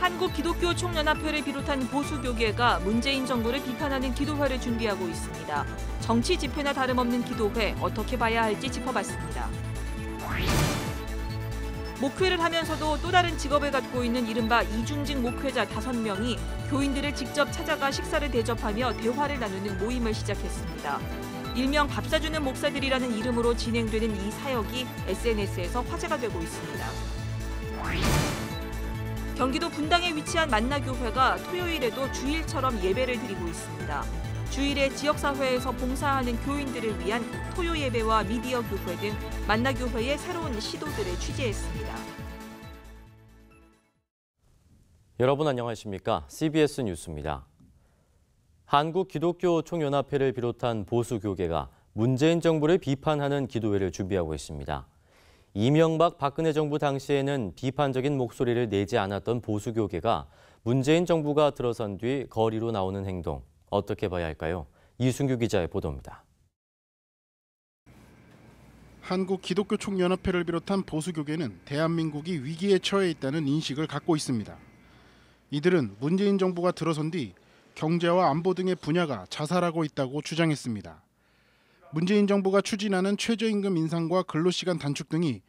한국기독교총연합회를 비롯한 보수교계가 문재인 정부를 비판하는 기도회를 준비하고 있습니다. 정치 집회나 다름없는 기도회, 어떻게 봐야 할지 짚어봤습니다. 목회를 하면서도 또 다른 직업을 갖고 있는 이른바 이중직 목회자 5명이 교인들을 직접 찾아가 식사를 대접하며 대화를 나누는 모임을 시작했습니다. 일명 밥 사주는 목사들이라는 이름으로 진행되는 이 사역이 SNS에서 화제가 되고 있습니다. 경기도 분당에 위치한 만나교회가 토요일에도 주일처럼 예배를 드리고 있습니다. 주일에 지역사회에서 봉사하는 교인들을 위한 토요 예배와 미디어 교회 등 만나교회의 새로운 시도들을 취재했습니다. 여러분 안녕하십니까? CBS 뉴스입니다. 한국기독교총연합회를 비롯한 보수교계가 문재인 정부를 비판하는 기도회를 준비하고 있습니다. 이명박 박근혜 정부 당시에는 비판적인 목소리를 내지 않았던 보수교계가 문재인 정부가 들어선 뒤 거리로 나오는 행동, 어떻게 봐야 할까요? 이순규 기자의 보도입니다. 한국기독교총연합회를 비롯한 보수교계는 대한민국이 위기에 처해 있다는 인식을 갖고 있습니다. 이들은 문재인 정부가 들어선 뒤 경제와 안보 등의 분야가 자살하고 있다고 주장했습니다. 문재인 정부가 추진하는 최저임금 인상과 근로시간 단축 등이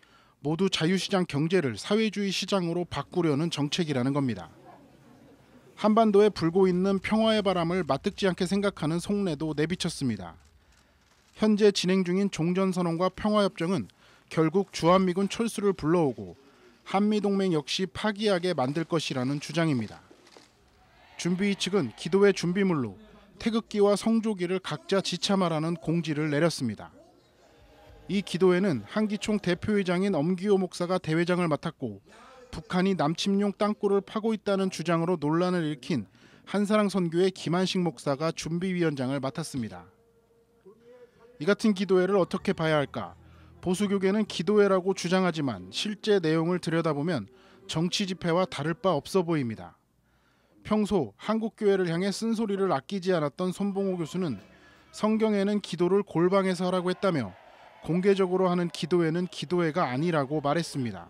모두 자유시장 경제를 사회주의 시장으로 바꾸려는 정책이라는 겁니다. 한반도에 불고 있는 평화의 바람을 맞듣지 않게 생각하는 속내도 내비쳤습니다. 현재 진행 중인 종전선언과 평화협정은 결국 주한미군 철수를 불러오고 한미동맹 역시 파기하게 만들 것이라는 주장입니다. 준비 측은 기도회 준비물로 태극기와 성조기를 각자 지참하라는 공지를 내렸습니다. 이 기도회는 한기총 대표회장인 엄기호 목사가 대회장을 맡았고 북한이 남침용 땅굴을 파고 있다는 주장으로 논란을 일으킨 한사랑 선교회 김한식 목사가 준비위원장을 맡았습니다. 이 같은 기도회를 어떻게 봐야 할까? 보수교계는 기도회라고 주장하지만 실제 내용을 들여다보면 정치 집회와 다를 바 없어 보입니다. 평소 한국교회를 향해 쓴소리를 아끼지 않았던 손봉호 교수는 성경에는 기도를 골방에서 하라고 했다며 공개적으로 하는 기도회는 기도회가 아니라고 말했습니다.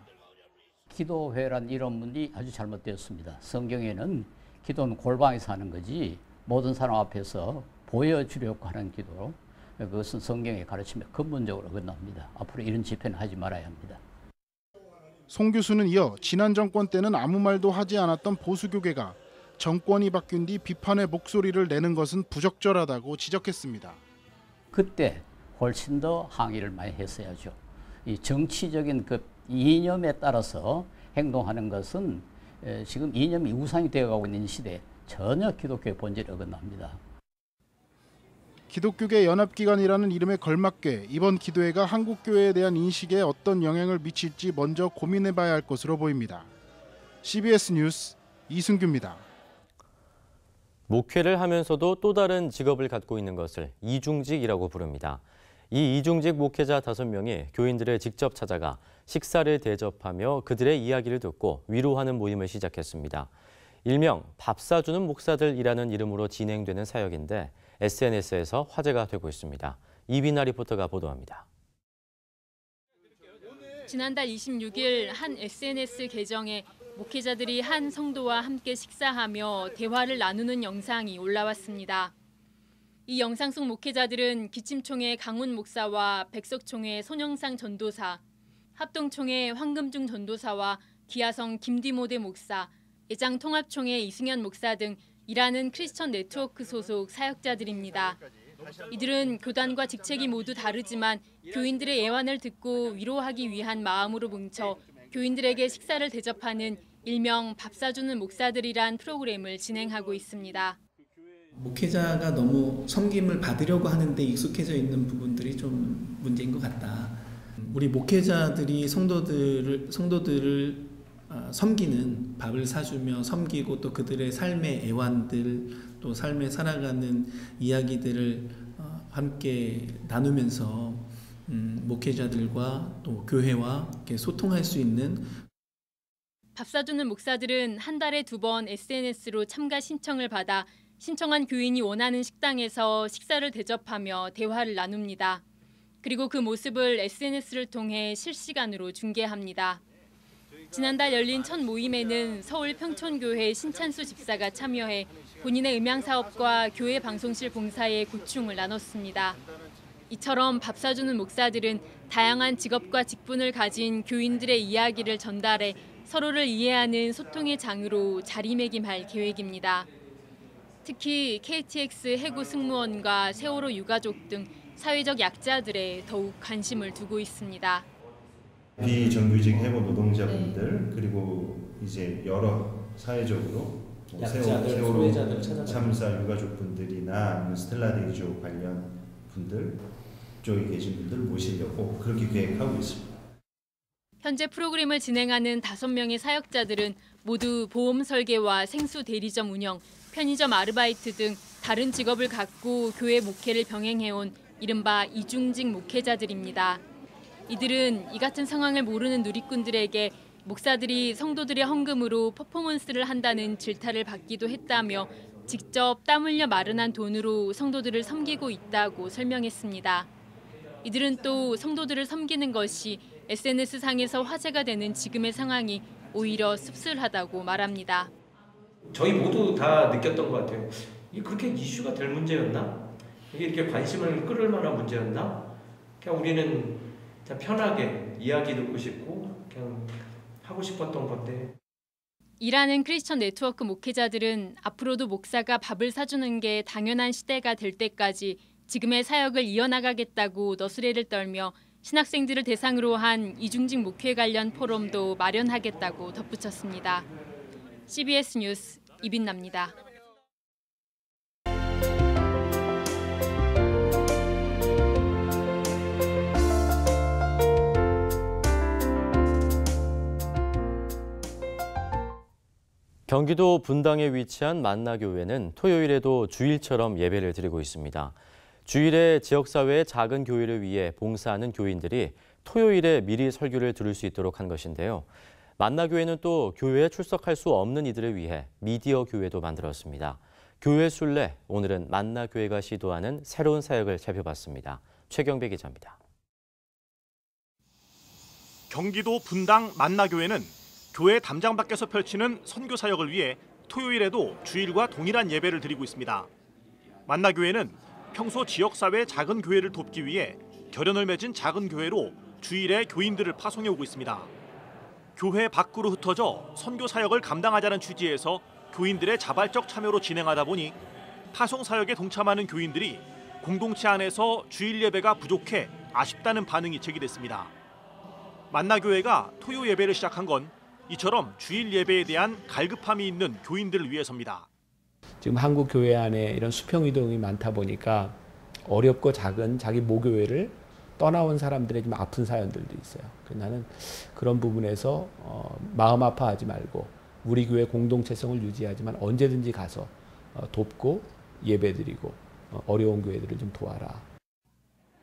기도회란 이론이 아주 잘못되었습니다. 성경에는 기도는 골방에서 하는 거지 모든 사람 앞에서 보여주려고 하는 기도로 그것은 성경의 가르침에 근본적으로 어긋납니다. 앞으로 이런 집회는 하지 말아야 합니다. 송 교수는 이어 지난 정권 때는 아무 말도 하지 않았던 보수교계가 정권이 바뀐 뒤 비판의 목소리를 내는 것은 부적절하다고 지적했습니다. 그때 훨씬 더 항의를 많이 했어야죠. 이 정치적인 그 이념에 따라서 행동하는 것은 지금 이념이 우상이 되어가고 있는 시대에 전혀 기독교의 본질에 어긋납니다. 기독교계 연합기관이라는 이름에 걸맞게 이번 기도회가 한국교회에 대한 인식에 어떤 영향을 미칠지 먼저 고민해봐야 할 것으로 보입니다. CBS 뉴스 이순규입니다. 목회를 하면서도 또 다른 직업을 갖고 있는 것을 이중직이라고 부릅니다. 이 이중직 목회자 5명이 교인들을 직접 찾아가 식사를 대접하며 그들의 이야기를 듣고 위로하는 모임을 시작했습니다. 일명 밥 사주는 목사들이라는 이름으로 진행되는 사역인데 SNS에서 화제가 되고 있습니다. 이비나 리포터가 보도합니다. 지난달 26일 한 SNS 계정에 목회자들이 한 성도와 함께 식사하며 대화를 나누는 영상이 올라왔습니다. 이 영상 속 목회자들은 기침총회 강훈 목사와 백석총회 손영상 전도사, 합동총회 황금중 전도사와 기아성 김디모데 목사, 예장통합총회 이승현 목사 등 일하는 크리스천 네트워크 소속 사역자들입니다. 이들은 교단과 직책이 모두 다르지만 교인들의 애환을 듣고 위로하기 위한 마음으로 뭉쳐 교인들에게 식사를 대접하는 일명 밥 사주는 목사들이란 프로그램을 진행하고 있습니다. 목회자가 너무 섬김을 받으려고 하는데 익숙해져 있는 부분들이 좀 문제인 것 같다. 우리 목회자들이 성도들을 섬기는, 밥을 사주며 섬기고 또 그들의 삶의 애환들, 또 삶에 살아가는 이야기들을 함께 나누면서 목회자들과 또 교회와 이렇게 소통할 수 있는. 밥 사주는 목사들은 한 달에 2번 SNS로 참가 신청을 받아 신청한 교인이 원하는 식당에서 식사를 대접하며 대화를 나눕니다. 그리고 그 모습을 SNS를 통해 실시간으로 중계합니다. 지난달 열린 첫 모임에는 서울 평촌교회 신찬수 집사가 참여해 본인의 음향 사업과 교회 방송실 봉사에 고충을 나눴습니다. 이처럼 밥 사주는 목사들은 다양한 직업과 직분을 가진 교인들의 이야기를 전달해 서로를 이해하는 소통의 장으로 자리매김할 계획입니다. 특히 KTX 해고 승무원과 세월호 유가족 등 사회적 약자들에 더욱 관심을 두고 있습니다. 비정규직 해고 노동자분들 그리고 이제 여러 사회적으로 세월호 참사 유가족분들이나 스텔라데이조 관련 분들 쪽에 계신 분들 모시려고 그렇게 계획하고 있습니다. 현재 프로그램을 진행하는 5명의 사역자들은 모두 보험 설계와 생수 대리점 운영, 편의점 아르바이트 등 다른 직업을 갖고 교회 목회를 병행해온 이른바 이중직 목회자들입니다. 이들은 이 같은 상황을 모르는 누리꾼들에게 목사들이 성도들의 헌금으로 퍼포먼스를 한다는 질타를 받기도 했다며 직접 땀 흘려 마련한 돈으로 성도들을 섬기고 있다고 설명했습니다. 이들은 또 성도들을 섬기는 것이 SNS상에서 화제가 되는 지금의 상황이 오히려 씁쓸하다고 말합니다. 저희 모두 다 느꼈던 것 같아요. 이게 그렇게 이슈가 될 문제였나? 이게 이렇게 관심을 끌을 만한 문제였나? 그냥 우리는 그냥 편하게 이야기 듣고 싶고 그냥 하고 싶었던 건데. 일하는 크리스천 네트워크 목회자들은 앞으로도 목사가 밥을 사주는 게 당연한 시대가 될 때까지 지금의 사역을 이어나가겠다고 너스레를 떨며 신학생들을 대상으로 한 이중직 목회 관련 포럼도 마련하겠다고 덧붙였습니다. CBS 뉴스 이빈나입니다. 경기도 분당에 위치한 만나교회는 토요일에도 주일처럼 예배를 드리고 있습니다. 주일에 지역사회의 작은 교회를 위해 봉사하는 교인들이 토요일에 미리 설교를 들을 수 있도록 한 것인데요. 만나교회는 또 교회에 출석할 수 없는 이들을 위해 미디어 교회도 만들었습니다. 교회 순례, 오늘은 만나교회가 시도하는 새로운 사역을 살펴봤습니다. 최경배 기자입니다. 경기도 분당 만나교회는 교회 담장 밖에서 펼치는 선교 사역을 위해 토요일에도 주일과 동일한 예배를 드리고 있습니다. 만나교회는 평소 지역사회 작은 교회를 돕기 위해 결연을 맺은 작은 교회로 주일에 교인들을 파송해 오고 있습니다. 교회 밖으로 흩어져 선교 사역을 감당하자는 취지에서 교인들의 자발적 참여로 진행하다 보니 파송 사역에 동참하는 교인들이 공동체 안에서 주일 예배가 부족해 아쉽다는 반응이 제기됐습니다. 만나교회가 토요 예배를 시작한 건 이처럼 주일 예배에 대한 갈급함이 있는 교인들을 위해서입니다. 지금 한국 교회 안에 이런 수평 이동이 많다 보니까 어렵고 작은 자기 모교회를 떠나온 사람들의 좀 아픈 사연들도 있어요. 그래서 나는 그런 부분에서 마음 아파하지 말고 우리 교회 공동체성을 유지하지만 언제든지 가서 돕고 예배드리고 어려운 교회들을 좀 도와라.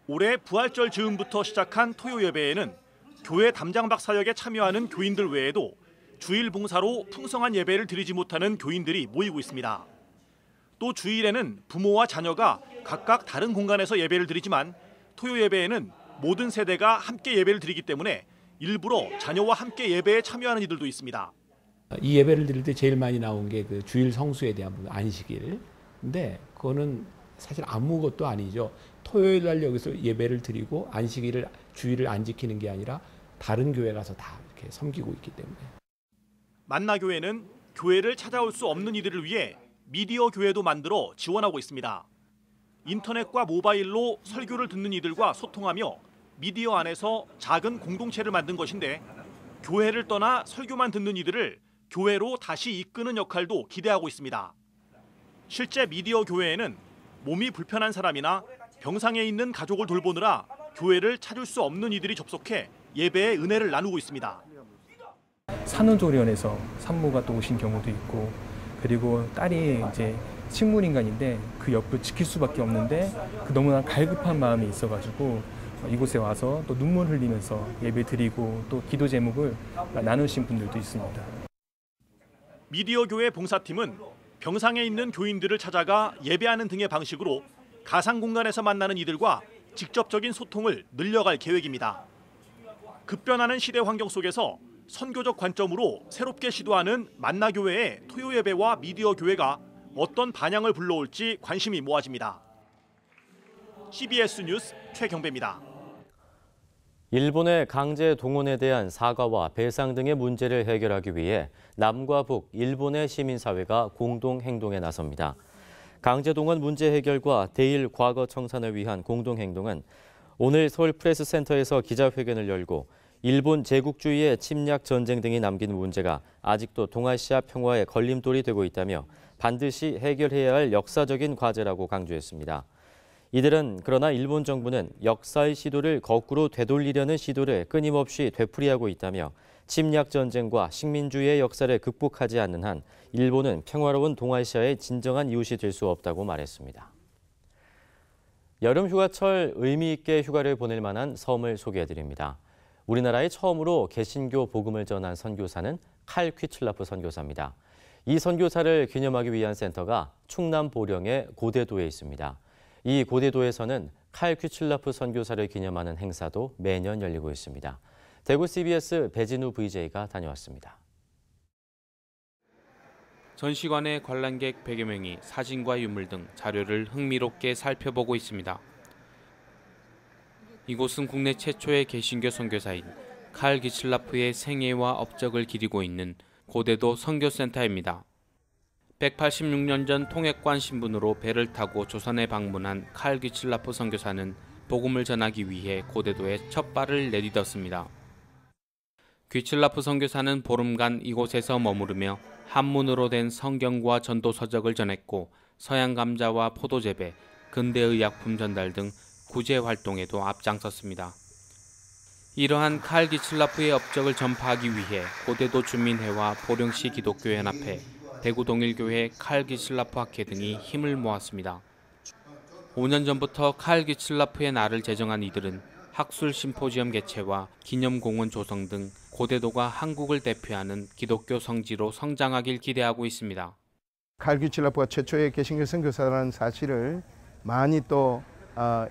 올해 부활절 즈음부터 시작한 토요 예배에는 교회 담장박 사역에 참여하는 교인들 외에도 주일 봉사로 풍성한 예배를 드리지 못하는 교인들이 모이고 있습니다. 또 주일에는 부모와 자녀가 각각 다른 공간에서 예배를 드리지만 토요 예배에는 모든 세대가 함께 예배를 드리기 때문에 일부러 자녀와 함께 예배에 참여하는 이들도 있습니다. 이 예배를 드릴 때 제일 많이 나온 게 그 주일 성수에 대한 부분, 안식일. 근데 그거는 사실 아무것도 아니죠. 토요일 날 여기서 예배를 드리고 안식일을 주일을 안 지키는 게 아니라 다른 교회 가서 다 이렇게 섬기고 있기 때문에. 만나교회는 교회를 찾아올 수 없는 이들을 위해 미디어 교회도 만들어 지원하고 있습니다. 인터넷과 모바일로 설교를 듣는 이들과 소통하며 미디어 안에서 작은 공동체를 만든 것인데 교회를 떠나 설교만 듣는 이들을 교회로 다시 이끄는 역할도 기대하고 있습니다. 실제 미디어 교회에는 몸이 불편한 사람이나 병상에 있는 가족을 돌보느라 교회를 찾을 수 없는 이들이 접속해 예배의 은혜를 나누고 있습니다. 산후조리원에서 산모가 또 오신 경우도 있고, 그리고 딸이 이제 식물인간인데 그 옆을 지킬 수밖에 없는데 그 너무나 갈급한 마음이 있어가지고 이곳에 와서 또 눈물 흘리면서 예배 드리고 또 기도 제목을 나누신 분들도 있습니다. 미디어 교회 봉사팀은 병상에 있는 교인들을 찾아가 예배하는 등의 방식으로 가상 공간에서 만나는 이들과 직접적인 소통을 늘려갈 계획입니다. 급변하는 시대 환경 속에서 선교적 관점으로 새롭게 시도하는 만나교회의 토요 예배와 미디어 교회가 어떤 반향을 불러올지 관심이 모아집니다. CBS 뉴스 최경배입니다. 일본의 강제 동원에 대한 사과와 배상 등의 문제를 해결하기 위해 남과 북, 일본의 시민사회가 공동 행동에 나섭니다. 강제 동원 문제 해결과 대일 과거 청산을 위한 공동 행동은 오늘 서울 프레스센터에서 기자회견을 열고 일본 제국주의의 침략 전쟁 등이 남긴 문제가 아직도 동아시아 평화의 걸림돌이 되고 있다며 반드시 해결해야 할 역사적인 과제라고 강조했습니다. 이들은 그러나 일본 정부는 역사의 시도를 거꾸로 되돌리려는 시도를 끊임없이 되풀이하고 있다며 침략 전쟁과 식민주의의 역사를 극복하지 않는 한 일본은 평화로운 동아시아의 진정한 이웃이 될 수 없다고 말했습니다. 여름 휴가철 의미 있게 휴가를 보낼 만한 섬을 소개해드립니다. 우리나라에 처음으로 개신교 복음을 전한 선교사는 칼 퀴틀라프 선교사입니다. 이 선교사를 기념하기 위한 센터가 충남 보령의 고대도에 있습니다. 이 고대도에서는 칼 퀴틀라프 선교사를 기념하는 행사도 매년 열리고 있습니다. 대구 CBS 배진우 VJ가 다녀왔습니다. 전시관의 관람객 100여 명이 사진과 유물 등 자료를 흥미롭게 살펴보고 있습니다. 이곳은 국내 최초의 개신교 선교사인 칼 퀴틀라프의 생애와 업적을 기리고 있는 고대도 선교센터입니다. 186년 전 통역관 신분으로 배를 타고 조선에 방문한 칼 퀴틀라프 선교사는 복음을 전하기 위해 고대도에 첫 발을 내딛었습니다. 퀴틀라프 선교사는 보름간 이곳에서 머무르며 한문으로 된 성경과 전도 서적을 전했고 서양 감자와 포도 재배, 근대의약품 전달 등 구제 활동에도 앞장섰습니다. 이러한 칼 퀴틀라프의 업적을 전파하기 위해 고대도 주민회와 보령시 기독교 연합회, 대구 동일교회 칼 퀴틀라프 학회 등이 힘을 모았습니다. 5년 전부터 칼 퀴틀라프의 날을 제정한 이들은 학술 심포지엄 개최와 기념공원 조성 등 고대도가 한국을 대표하는 기독교 성지로 성장하길 기대하고 있습니다. 칼 퀴틀라프가 최초의 개신교 선교사라는 사실을 많이 또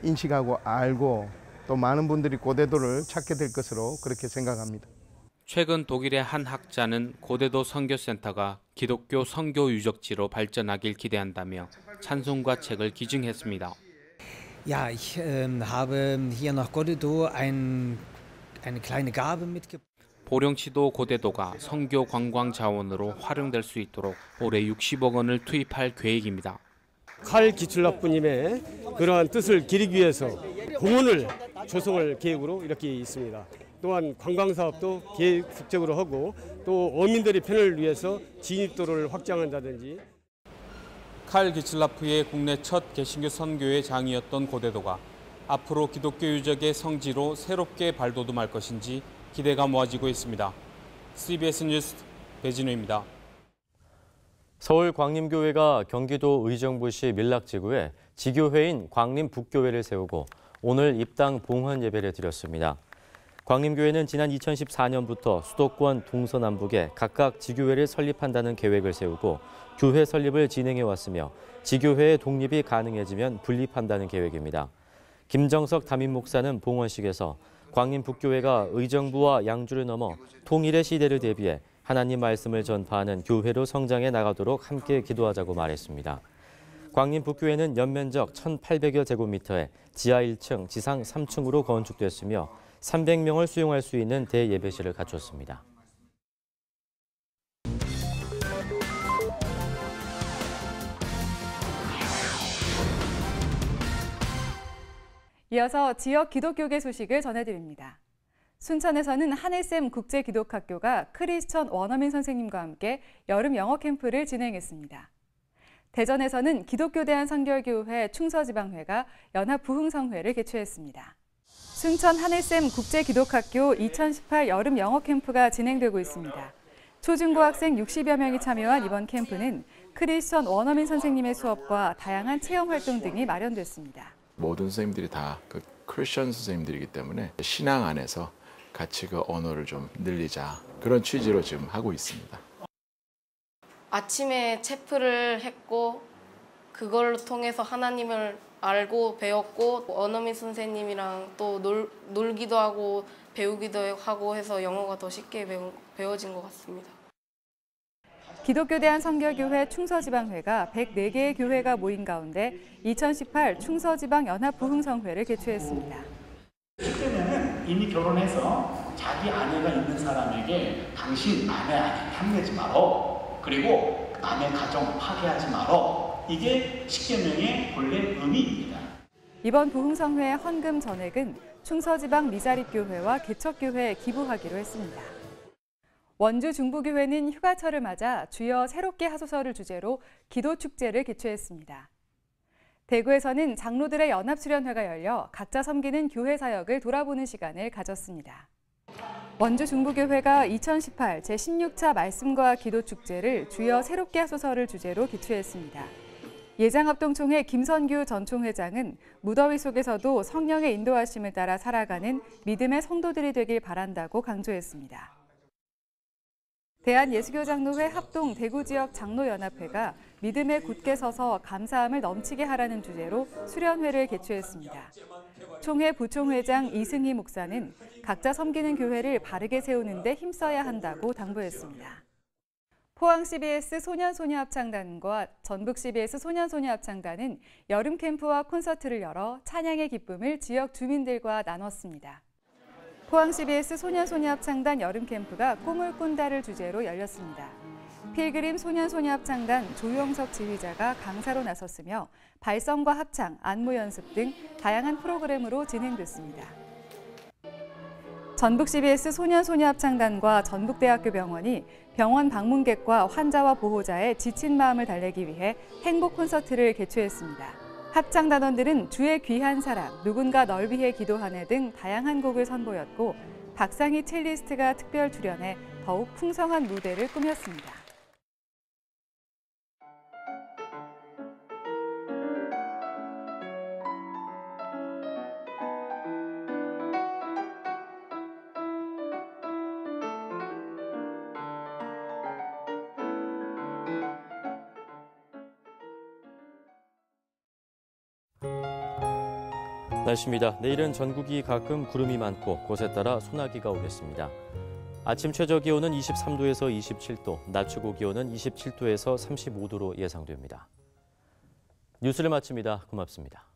인식하고 알고 또 많은 분들이 고대도를 찾게 될 것으로 그렇게 생각합니다. 최근 독일의 한 학자는 고대도 선교센터가 기독교 선교 유적지로 발전하길 기대한다며 찬송가 책을 기증했습니다. Ja, ich habe hier nach Godedo eine kleine Gabe mitgebracht. 보령시도 고대도가 선교 관광 자원으로 활용될 수 있도록 올해 60억 원을 투입할 계획입니다. 칼 퀴틀라프님의 그러한 뜻을 기리기 위해서 공원을 조성할 계획으로 이렇게 있습니다. 또한 관광사업도 계획적으로 하고 또 어민들의 편을 위해서 진입도를 확장한다든지. 칼 퀴틀라프의 국내 첫 개신교 선교의 장이었던 고대도가 앞으로 기독교 유적의 성지로 새롭게 발돋움할 것인지 기대가 모아지고 있습니다. CBS 뉴스 배진우입니다. 서울 광림교회가 경기도 의정부시 밀락지구에 지교회인 광림북교회를 세우고 오늘 입당 봉헌 예배를 드렸습니다. 광림교회는 지난 2014년부터 수도권 동서남북에 각각 지교회를 설립한다는 계획을 세우고 교회 설립을 진행해 왔으며 지교회의 독립이 가능해지면 분립한다는 계획입니다. 김정석 담임 목사는 봉헌식에서 광림북교회가 의정부와 양주를 넘어 통일의 시대를 대비해 하나님 말씀을 전파하는 교회로 성장해 나가도록 함께 기도하자고 말했습니다. 광림북교회는 연면적 1,800여 제곱미터에 지하 1층, 지상 3층으로 건축됐으며 300명을 수용할 수 있는 대예배실을 갖췄습니다. 이어서 지역 기독교계 소식을 전해드립니다. 순천에서는 한해샘 국제기독학교가 크리스천 원어민 선생님과 함께 여름 영어 캠프를 진행했습니다. 대전에서는 기독교대한 선결교회 충서지방회가 연합부흥성회를 개최했습니다. 순천 한해샘 국제기독학교 2018 여름 영어 캠프가 진행되고 있습니다. 초중고 학생 60여 명이 참여한 이번 캠프는 크리스천 원어민 선생님의 수업과 다양한 체험 활동 등이 마련됐습니다. 모든 선생님들이 다 크리스천 선생님들이기 때문에 신앙 안에서 같이 그 언어를 좀 늘리자 그런 취지로 지금 하고 있습니다. 아침에 체프를 했고 그걸 통해서 하나님을 알고 배웠고 원어민 선생님이랑 또 놀기도 하고 배우기도 하고 해서 영어가 더 쉽게 배워진 것 같습니다. 기독교 대한선교교회 충서지방회가 104개의 교회가 모인 가운데 2018 충서지방연합부흥성회를 개최했습니다. 실제는 이미 결혼해서 자기 아내가 있는 사람에게 당신 아내 아니 탐내지 말어. 그리고 남의 가정 파괴하지 말어. 이게 십계명의 본래 의미입니다. 이번 부흥성회 헌금 전액은 충서지방 미자립교회와 개척교회에 기부하기로 했습니다. 원주 중부교회는 휴가철을 맞아 주여 새롭게 하소서를 주제로 기도축제를 개최했습니다. 대구에서는 장로들의 연합수련회가 열려 각자 섬기는 교회 사역을 돌아보는 시간을 가졌습니다. 원주 중부교회가 2018 제16차 말씀과 기도축제를 주여 새롭게 하소서를 주제로 개최했습니다. 예장합동총회 김선규 전 총회장은 무더위 속에서도 성령의 인도하심을 따라 살아가는 믿음의 성도들이 되길 바란다고 강조했습니다. 대한예수교장로회 합동 대구지역 장로연합회가 믿음에 굳게 서서 감사함을 넘치게 하라는 주제로 수련회를 개최했습니다. 총회 부총회장 이승희 목사는 각자 섬기는 교회를 바르게 세우는 데 힘써야 한다고 당부했습니다. 포항 CBS 소년소녀합창단과 전북 CBS 소년소녀합창단은 여름 캠프와 콘서트를 열어 찬양의 기쁨을 지역 주민들과 나눴습니다. 포항 CBS 소년소녀합창단 여름 캠프가 꿈을 꾼다를 주제로 열렸습니다. 필그림 소년소녀합창단 조용석 지휘자가 강사로 나섰으며 발성과 합창, 안무 연습 등 다양한 프로그램으로 진행됐습니다. 전북 CBS 소년소녀합창단과 전북대학교 병원이 병원 방문객과 환자와 보호자의 지친 마음을 달래기 위해 행복 콘서트를 개최했습니다. 합창단원들은 주의 귀한 사랑, 누군가 널 위해 기도하네 등 다양한 곡을 선보였고 박상희 첼리스트가 특별 출연해 더욱 풍성한 무대를 꾸몄습니다. 날씨입니다. 내일은 전국이 가끔 구름이 많고 곳에 따라 소나기가 오겠습니다. 아침 최저 기온은 23도에서 27도, 낮 최고 기온은 27도에서 35도로 예상됩니다. 뉴스를 마칩니다. 고맙습니다.